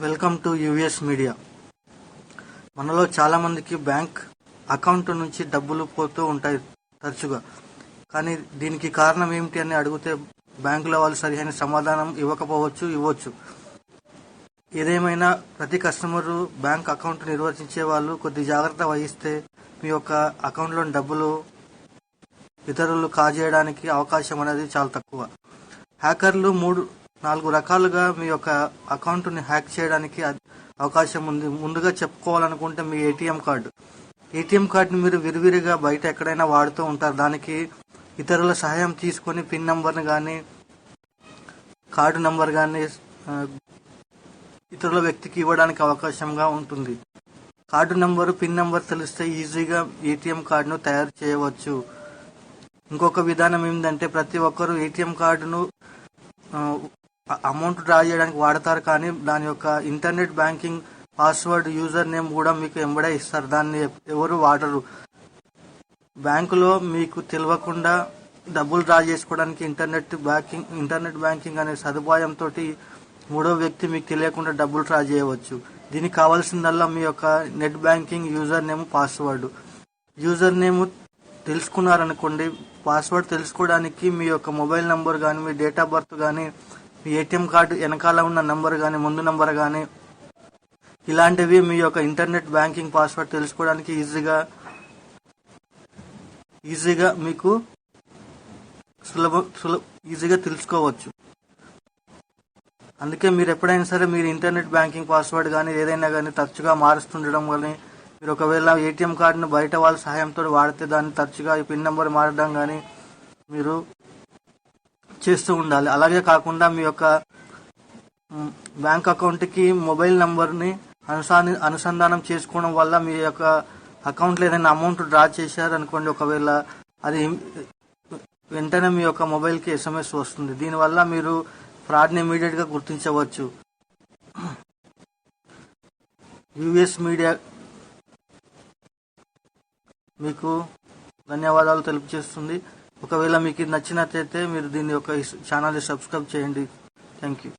Welcome to US media. మనలో చాలా మందికి బ్యాంక్ అకౌంట్ నుంచి డబ్బులు పోతూ ఉంటాయి తరచుగా. కానీ దీనికి కారణం ఏమిటి అని అడిగితే బ్యాంకుల వాళ్ళు సరైన సమాధానం ఇవ్వచ్చు. ఏదేమైనా ప్రతి కస్టమరు బ్యాంక్ అకౌంట్ నిర్వహించే వాళ్ళు కొద్ది జాగ్రత్త వహిస్తే మీ యొక్క అకౌంట్లోని డబ్బులు ఇతరులు కాజేయడానికి అవకాశం అనేది చాలా తక్కువ. హ్యాకర్లు 3-4 రకాలుగా మీ యొక్క అకౌంట్ని హ్యాక్ చేయడానికి అవకాశం ఉంది. ముందుగా చెప్పుకోవాలనుకుంటే మీ ఏటీఎం కార్డుని మీరు విరివిరిగా బయట ఎక్కడైనా వాడుతూ ఉంటారు. దానికి ఇతరుల సహాయం తీసుకొని పిన్ నంబర్ని కానీ కార్డు నంబర్ కానీ ఇతరుల వ్యక్తికి ఇవ్వడానికి అవకాశంగా ఉంటుంది. కార్డు నంబరు పిన్ నంబర్ తెలిస్తే ఈజీగా ఏటీఎం కార్డును తయారు చేయవచ్చు. ఇంకొక విధానం ఏంటంటే ప్రతి ఒక్కరూ ఏటీఎం కార్డును అమౌంట్ డ్రా చేయడానికి వాడతారు, కానీ దాని యొక్క internet banking password user name కూడా మీకు ఎంబడే ఇస్తారు. దాన్ని ఎవరు వాడరు. బ్యాంకులో మీకు తెలియకుండా డబ్బులు డ్రా చేసుకోవడానికి ఇంటర్నెట్ బ్యాంకింగ్ అనే సదుపాయంతో మూడో వ్యక్తి మీకు తెలియకుండా డబ్బులు డ్రా చేయవచ్చు. దీనికి కావాల్సిందల్లా మీ యొక్క net banking user name password. User name తెలుసుకున్నారనుకోండి, పాస్వర్డ్ తెలుసుకోవడానికి మీ యొక్క మొబైల్ నంబర్ కానీ మీ డేట్ ఆఫ్ బర్త్ కానీ మీ ఏటీఎం కార్డు వెనకాల ఉన్న నంబర్ కానీ ముందు నంబర్ కానీ ఇలాంటివి మీ యొక్క ఇంటర్నెట్ బ్యాంకింగ్ పాస్వర్డ్ తెలుసుకోవడానికి ఈజీగా మీకు ఈజీగా తెలుసుకోవచ్చు. అందుకే మీరు ఎప్పుడైనా సరే మీరు ఇంటర్నెట్ బ్యాంకింగ్ పాస్వర్డ్ కానీ ఏదైనా కానీ తరచుగా మారుస్తుండడం కానీ మీరు ఒకవేళ ఏటీఎం కార్డును బయట వాళ్ళ సహాయంతో వాడితే దాన్ని తరచుగా ఈ పిన్ నెంబర్ మారడం కానీ మీరు చేస్తూ ఉండాలి. అలాగే కాకుండా మీ యొక్క బ్యాంక్ అకౌంట్కి మొబైల్ నంబర్ని అనుసంధానం చేసుకోవడం వల్ల మీ యొక్క అకౌంట్లో ఏదైనా అమౌంట్ డ్రా చేశారనుకోండి, ఒకవేళ అది వెంటనే మీ యొక్క మొబైల్కి SMS వస్తుంది. దీనివల్ల మీరు ఫ్రాడ్ని ఇమీడియట్గా గుర్తించవచ్చు. యూఎస్ మీడియా మీకు ధన్యవాదాలు తెలుపుచేస్తుంది. ఒకవేళ మీకు నచ్చినట్లయితే మీరు దీని యొక్క ఛానల్ని సబ్స్క్రైబ్ చేయండి. Thank you.